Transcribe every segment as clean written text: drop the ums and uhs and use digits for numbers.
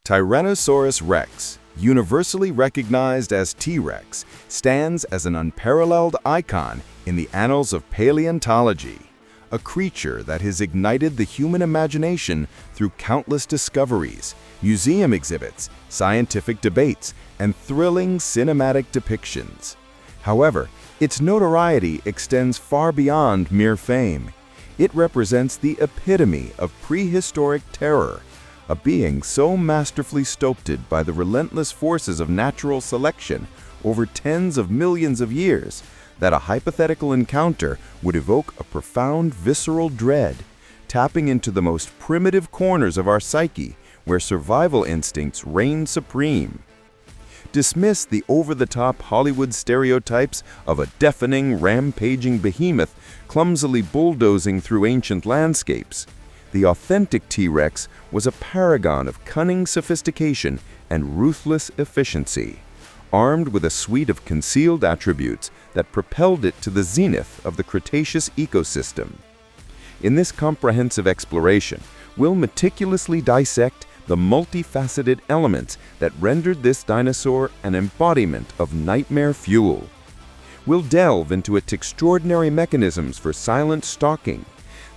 Tyrannosaurus rex, universally recognized as T-Rex, stands as an unparalleled icon in the annals of paleontology, a creature that has ignited the human imagination through countless discoveries, museum exhibits, scientific debates, and thrilling cinematic depictions. However, its notoriety extends far beyond mere fame. It represents the epitome of prehistoric terror, a being so masterfully sculpted by the relentless forces of natural selection over tens of millions of years that a hypothetical encounter would evoke a profound visceral dread, tapping into the most primitive corners of our psyche where survival instincts reign supreme. Dismiss the over-the-top Hollywood stereotypes of a deafening, rampaging behemoth clumsily bulldozing through ancient landscapes. The authentic T-Rex was a paragon of cunning sophistication and ruthless efficiency, armed with a suite of concealed attributes that propelled it to the zenith of the Cretaceous ecosystem. In this comprehensive exploration, we'll meticulously dissect the multifaceted elements that rendered this dinosaur an embodiment of nightmare fuel. We'll delve into its extraordinary mechanisms for silent stalking,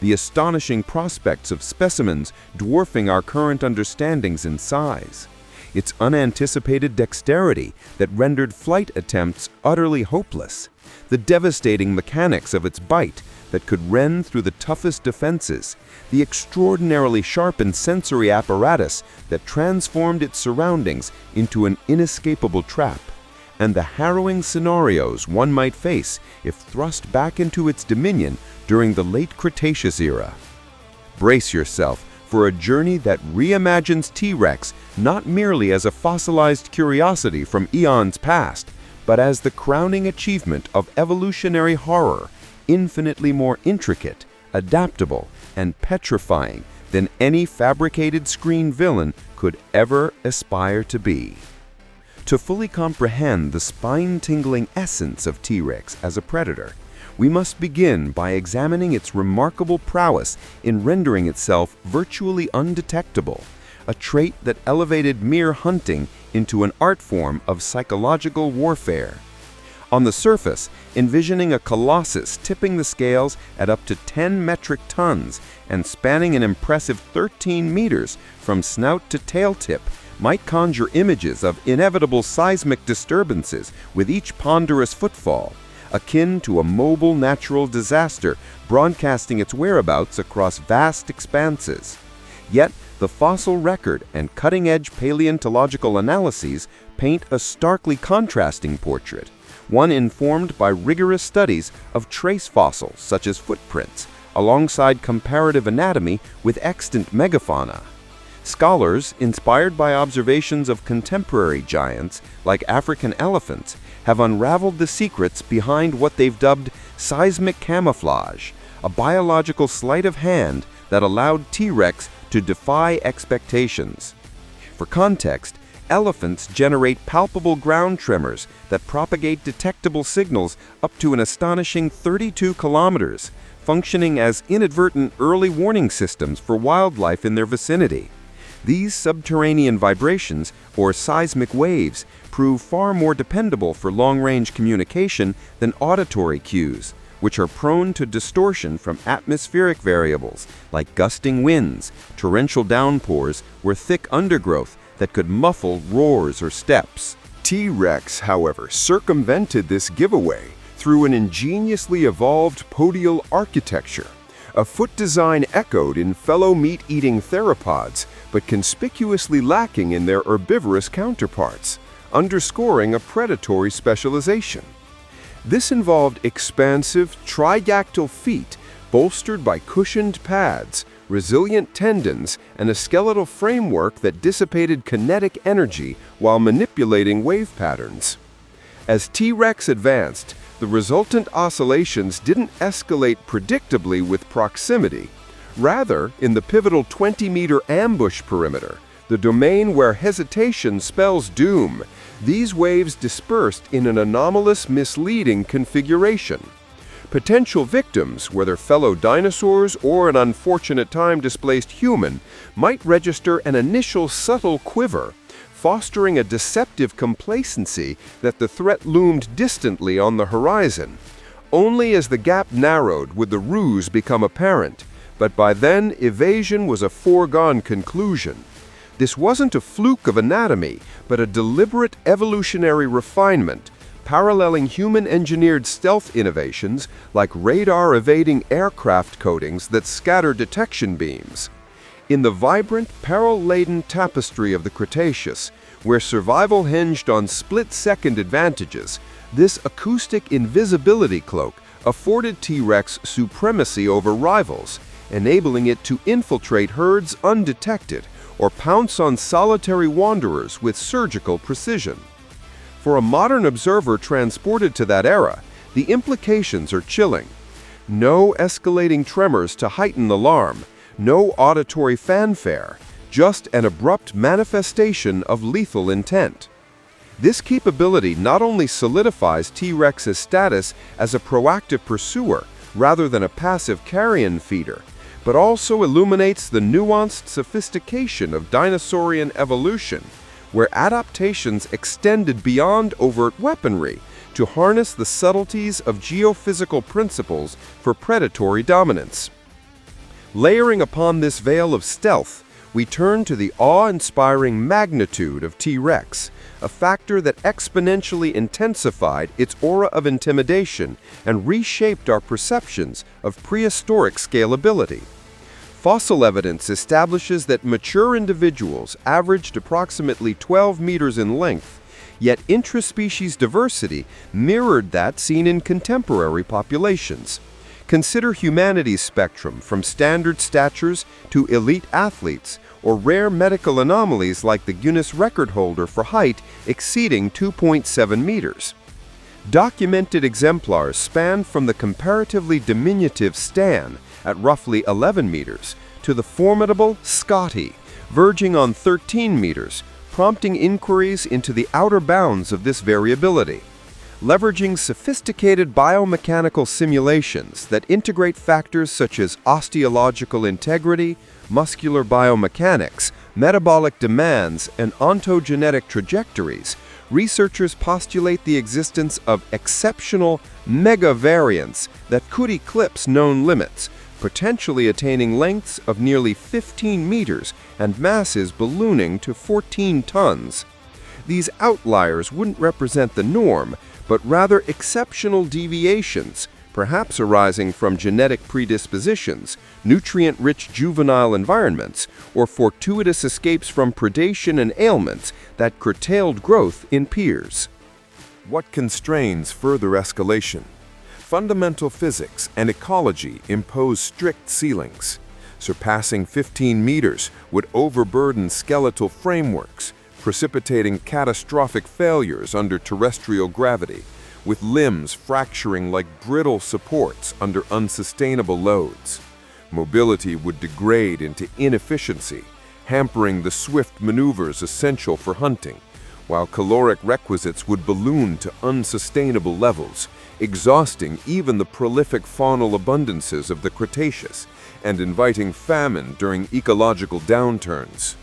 the astonishing prospects of specimens dwarfing our current understandings in size, its unanticipated dexterity that rendered flight attempts utterly hopeless, the devastating mechanics of its bite that could rend through the toughest defenses, the extraordinarily sharpened sensory apparatus that transformed its surroundings into an inescapable trap, and the harrowing scenarios one might face if thrust back into its dominion during the late Cretaceous era. Brace yourself for a journey that reimagines T-Rex not merely as a fossilized curiosity from eons past, but as the crowning achievement of evolutionary horror, infinitely more intricate, adaptable, and petrifying than any fabricated screen villain could ever aspire to be. To fully comprehend the spine-tingling essence of T-Rex as a predator, we must begin by examining its remarkable prowess in rendering itself virtually undetectable, a trait that elevated mere hunting into an art form of psychological warfare. On the surface, envisioning a colossus tipping the scales at up to 10 metric tons and spanning an impressive 13 meters from snout to tail tip might conjure images of inevitable seismic disturbances with each ponderous footfall, akin to a mobile natural disaster broadcasting its whereabouts across vast expanses. Yet, the fossil record and cutting-edge paleontological analyses paint a starkly contrasting portrait, one informed by rigorous studies of trace fossils such as footprints, alongside comparative anatomy with extant megafauna. Scholars, inspired by observations of contemporary giants like African elephants, have unraveled the secrets behind what they've dubbed seismic camouflage, a biological sleight of hand that allowed T-Rex to defy expectations. For context, elephants generate palpable ground tremors that propagate detectable signals up to an astonishing 32 kilometers, functioning as inadvertent early warning systems for wildlife in their vicinity. These subterranean vibrations, or seismic waves, prove far more dependable for long-range communication than auditory cues, which are prone to distortion from atmospheric variables like gusting winds, torrential downpours, or thick undergrowth that could muffle roars or steps. T-Rex, however, circumvented this giveaway through an ingeniously evolved podial architecture, a foot design echoed in fellow meat-eating theropods, but conspicuously lacking in their herbivorous counterparts, underscoring a predatory specialization. This involved expansive, tridactyl feet bolstered by cushioned pads, resilient tendons, and a skeletal framework that dissipated kinetic energy while manipulating wave patterns. As T-Rex advanced, the resultant oscillations didn't escalate predictably with proximity. Rather, in the pivotal 20-meter ambush perimeter, the domain where hesitation spells doom, these waves dispersed in an anomalous, misleading configuration. Potential victims, whether fellow dinosaurs or an unfortunate time-displaced human, might register an initial subtle quiver, fostering a deceptive complacency that the threat loomed distantly on the horizon. Only as the gap narrowed would the ruse become apparent, but by then evasion was a foregone conclusion. This wasn't a fluke of anatomy, but a deliberate evolutionary refinement, paralleling human-engineered stealth innovations like radar-evading aircraft coatings that scatter detection beams. In the vibrant, peril-laden tapestry of the Cretaceous, where survival hinged on split-second advantages, this acoustic invisibility cloak afforded T-Rex supremacy over rivals, enabling it to infiltrate herds undetected or pounce on solitary wanderers with surgical precision. For a modern observer transported to that era, the implications are chilling. No escalating tremors to heighten alarm, no auditory fanfare, just an abrupt manifestation of lethal intent. This capability not only solidifies T-Rex's status as a proactive pursuer rather than a passive carrion feeder, but also illuminates the nuanced sophistication of dinosaurian evolution, where adaptations extended beyond overt weaponry to harness the subtleties of geophysical principles for predatory dominance. Layering upon this veil of stealth, we turn to the awe-inspiring magnitude of T-Rex, a factor that exponentially intensified its aura of intimidation and reshaped our perceptions of prehistoric scalability. Fossil evidence establishes that mature individuals averaged approximately 12 meters in length, yet intraspecies diversity mirrored that seen in contemporary populations. Consider humanity's spectrum from standard statures to elite athletes, or rare medical anomalies like the Guinness record holder for height exceeding 2.7 meters. Documented exemplars span from the comparatively diminutive Stan at roughly 11 meters to the formidable Scotty, verging on 13 meters, prompting inquiries into the outer bounds of this variability. Leveraging sophisticated biomechanical simulations that integrate factors such as osteological integrity, muscular biomechanics, metabolic demands, and ontogenetic trajectories, researchers postulate the existence of exceptional mega-variants that could eclipse known limits, potentially attaining lengths of nearly 15 meters and masses ballooning to 14 tons. These outliers wouldn't represent the norm, but rather exceptional deviations, perhaps arising from genetic predispositions, nutrient-rich juvenile environments, or fortuitous escapes from predation and ailments that curtailed growth in peers. What constrains further escalation? Fundamental physics and ecology impose strict ceilings. Surpassing 15 meters would overburden skeletal frameworks, precipitating catastrophic failures under terrestrial gravity, with limbs fracturing like brittle supports under unsustainable loads. Mobility would degrade into inefficiency, hampering the swift maneuvers essential for hunting, while caloric requisites would balloon to unsustainable levels, exhausting even the prolific faunal abundances of the Cretaceous and inviting famine during ecological downturns.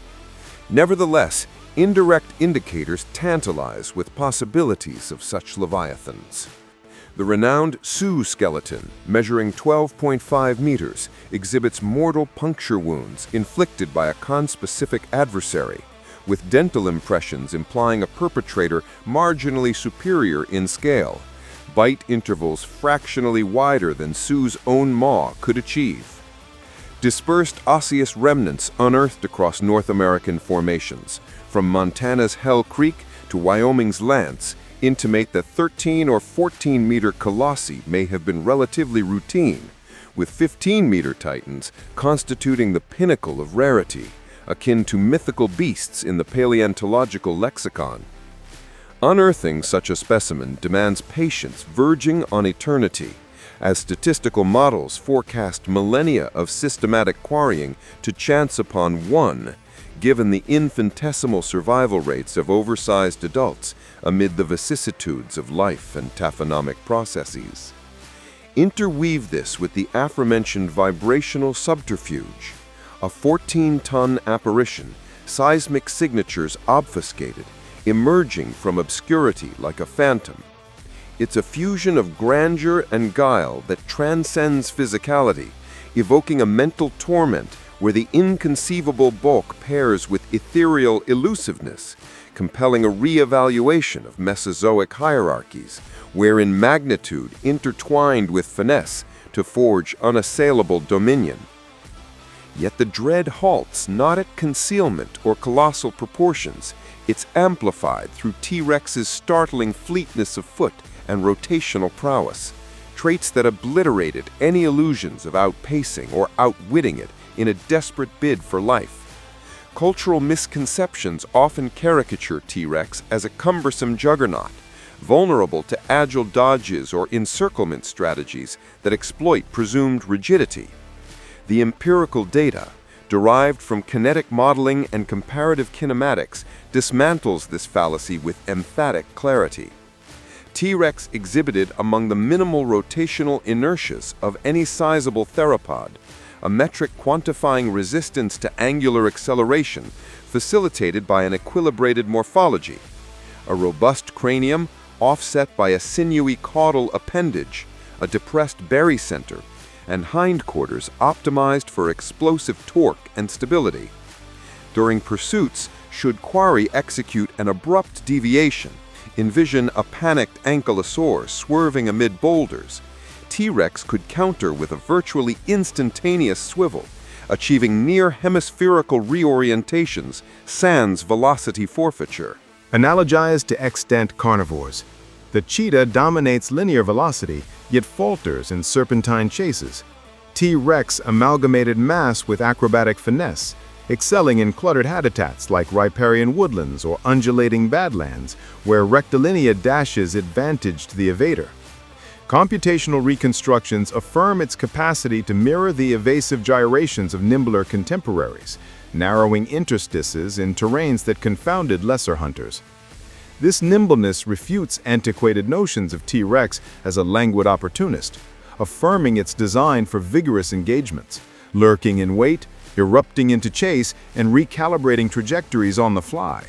Nevertheless, indirect indicators tantalize with possibilities of such leviathans. The renowned Sioux skeleton, measuring 12.5 meters, exhibits mortal puncture wounds inflicted by a conspecific adversary, with dental impressions implying a perpetrator marginally superior in scale, bite intervals fractionally wider than Sioux's own maw could achieve. Dispersed osseous remnants unearthed across North American formations, from Montana's Hell Creek to Wyoming's Lance, intimate that 13 or 14-meter colossi may have been relatively routine, with 15-meter titans constituting the pinnacle of rarity, akin to mythical beasts in the paleontological lexicon. Unearthing such a specimen demands patience verging on eternity, as statistical models forecast millennia of systematic quarrying to chance upon one, given the infinitesimal survival rates of oversized adults amid the vicissitudes of life and taphonomic processes. Interweave this with the aforementioned vibrational subterfuge, a 14-ton apparition, seismic signatures obfuscated, emerging from obscurity like a phantom. It's a fusion of grandeur and guile that transcends physicality, evoking a mental torment where the inconceivable bulk pairs with ethereal elusiveness, compelling a re-evaluation of Mesozoic hierarchies, wherein magnitude intertwined with finesse to forge unassailable dominion. Yet the dread halts not at concealment or colossal proportions. It's amplified through T-Rex's startling fleetness of foot and rotational prowess, traits that obliterated any illusions of outpacing or outwitting it in a desperate bid for life. Cultural misconceptions often caricature T-Rex as a cumbersome juggernaut, vulnerable to agile dodges or encirclement strategies that exploit presumed rigidity. The empirical data, derived from kinetic modeling and comparative kinematics, dismantles this fallacy with emphatic clarity. T-Rex exhibited among the minimal rotational inertias of any sizable theropod, a metric quantifying resistance to angular acceleration facilitated by an equilibrated morphology, a robust cranium offset by a sinewy caudal appendage, a depressed barycenter, and hindquarters optimized for explosive torque and stability. During pursuits, should quarry execute an abrupt deviation, envision a panicked ankylosaur swerving amid boulders, T-Rex could counter with a virtually instantaneous swivel, achieving near hemispherical reorientations sans velocity forfeiture. Analogized to extant carnivores, the cheetah dominates linear velocity, yet falters in serpentine chases. T-Rex amalgamated mass with acrobatic finesse, excelling in cluttered habitats like riparian woodlands or undulating badlands, where rectilinear dashes advantaged the evader. Computational reconstructions affirm its capacity to mirror the evasive gyrations of nimbler contemporaries, narrowing interstices in terrains that confounded lesser hunters. This nimbleness refutes antiquated notions of T-Rex as a languid opportunist, affirming its design for vigorous engagements, lurking in wait, erupting into chase, and recalibrating trajectories on the fly.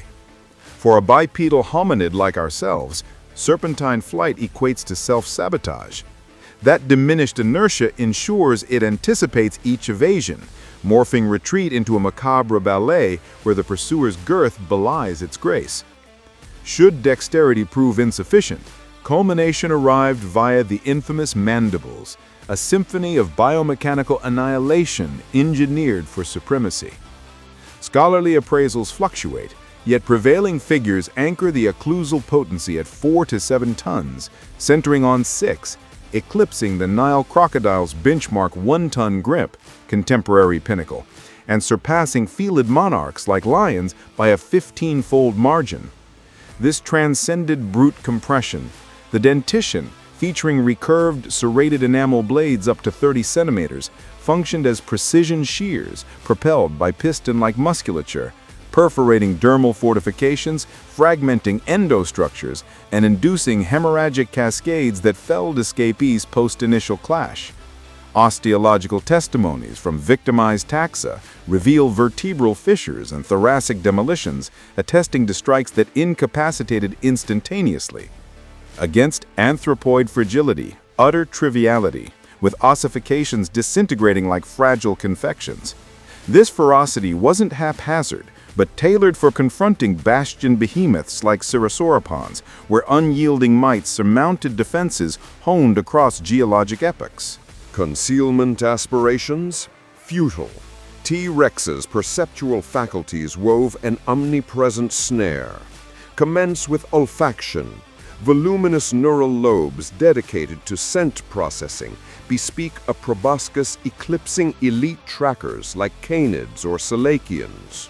For a bipedal hominid like ourselves, serpentine flight equates to self-sabotage. That diminished inertia ensures it anticipates each evasion, morphing retreat into a macabre ballet where the pursuer's girth belies its grace. Should dexterity prove insufficient, culmination arrived via the infamous mandibles, a symphony of biomechanical annihilation engineered for supremacy. Scholarly appraisals fluctuate, yet prevailing figures anchor the occlusal potency at 4 to 7 tons, centering on 6, eclipsing the Nile crocodile's benchmark 1-ton grip, contemporary pinnacle, and surpassing felid monarchs like lions by a 15-fold margin. This transcended brute compression, the dentition, featuring recurved, serrated enamel blades up to 30 centimeters, functioned as precision shears propelled by piston-like musculature, perforating dermal fortifications, fragmenting endostructures, and inducing hemorrhagic cascades that felled escapees post-initial clash. Osteological testimonies from victimized taxa reveal vertebral fissures and thoracic demolitions, attesting to strikes that incapacitated instantaneously. Against anthropoid fragility, utter triviality, with ossifications disintegrating like fragile confections. This ferocity wasn't haphazard, but tailored for confronting bastion behemoths like cerasauropons, where unyielding might surmounted defenses honed across geologic epochs. Concealment aspirations? Futile. T-Rex's perceptual faculties wove an omnipresent snare. Commence with olfaction. Voluminous neural lobes dedicated to scent processing bespeak a proboscis eclipsing elite trackers like canids or selachians.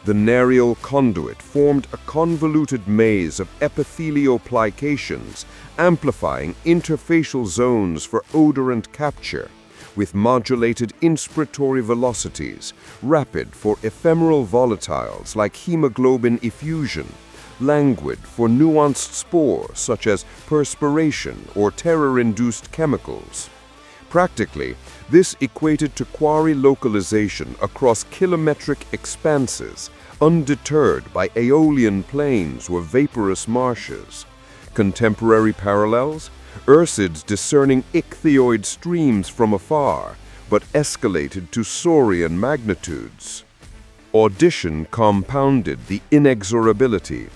The narial conduit formed a convoluted maze of epithelioplications, amplifying interfacial zones for odorant capture, with modulated inspiratory velocities, rapid for ephemeral volatiles like hemoglobin effusion, languid for nuanced spores such as perspiration or terror-induced chemicals. Practically, this equated to quarry localization across kilometric expanses, undeterred by aeolian plains or vaporous marshes. Contemporary parallels? Ursids discerning ichthyoid streams from afar, but escalated to saurian magnitudes. Audition compounded the inexorability.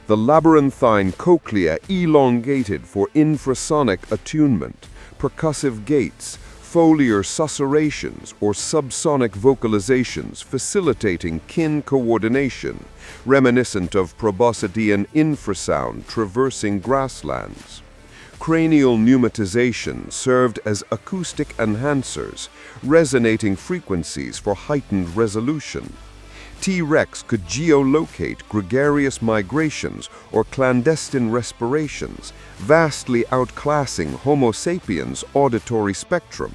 The labyrinthine cochlea elongated for infrasonic attunement, percussive gaits, foliar susurrations or subsonic vocalizations facilitating kin coordination, reminiscent of proboscidean infrasound traversing grasslands. Cranial pneumatization served as acoustic enhancers, resonating frequencies for heightened resolution. T-Rex could geolocate gregarious migrations or clandestine respirations, vastly outclassing Homo sapiens' auditory spectrum.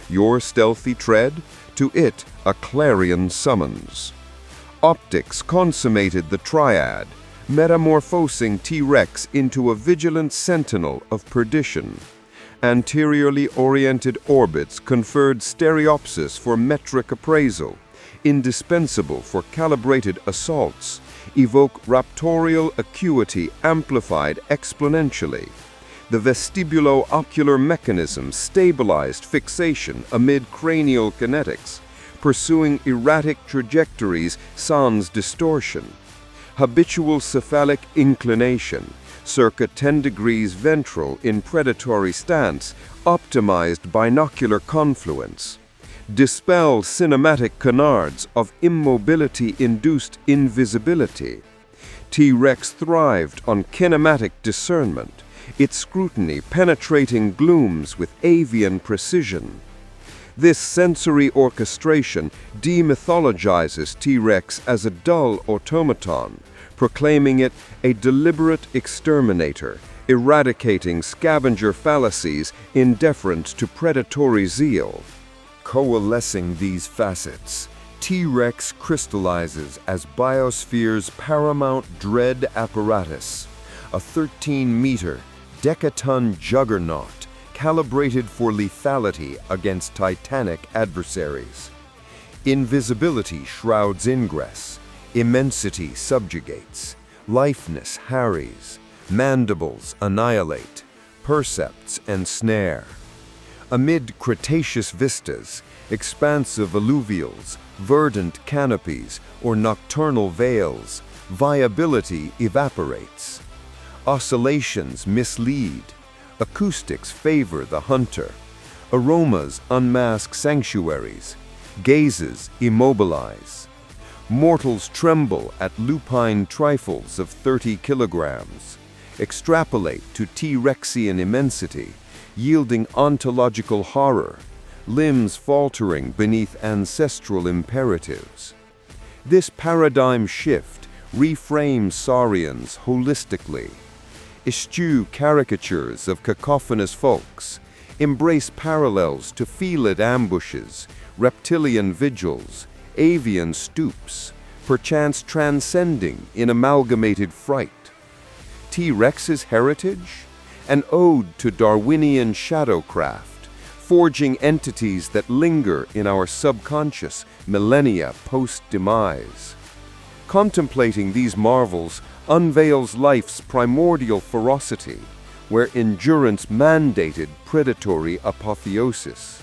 Your stealthy tread? To it, a clarion summons. Optics consummated the triad, metamorphosing T-Rex into a vigilant sentinel of perdition. Anteriorly oriented orbits conferred stereopsis for metric appraisal, indispensable for calibrated assaults, evoke raptorial acuity amplified exponentially. The vestibulo-ocular mechanism stabilized fixation amid cranial kinetics, pursuing erratic trajectories sans distortion. Habitual cephalic inclination, circa 10 degrees ventral in predatory stance, optimized binocular confluence. Dispel cinematic canards of immobility-induced invisibility. T-Rex thrived on kinematic discernment, its scrutiny penetrating glooms with avian precision. This sensory orchestration demythologizes T-Rex as a dull automaton, proclaiming it a deliberate exterminator, eradicating scavenger fallacies in deference to predatory zeal. Coalescing these facets, T-Rex crystallizes as biosphere's paramount dread apparatus, a 13-meter, decaton juggernaut calibrated for lethality against titanic adversaries. Invisibility shrouds ingress, immensity subjugates, lifeness harries, mandibles annihilate, percepts ensnare. Amid Cretaceous vistas, expansive alluvials, verdant canopies, or nocturnal veils, viability evaporates. Oscillations mislead. Acoustics favor the hunter. Aromas unmask sanctuaries. Gazes immobilize. Mortals tremble at lupine trifles of 30 kilograms. Extrapolate to T-Rexian immensity, yielding ontological horror, limbs faltering beneath ancestral imperatives. This paradigm shift reframes saurians holistically. Eschew caricatures of cacophonous folks, embrace parallels to felid ambushes, reptilian vigils, avian stoops, perchance transcending in amalgamated fright. T-Rex's heritage? An ode to Darwinian shadowcraft, forging entities that linger in our subconscious millennia post-demise. Contemplating these marvels unveils life's primordial ferocity, where endurance mandated predatory apotheosis.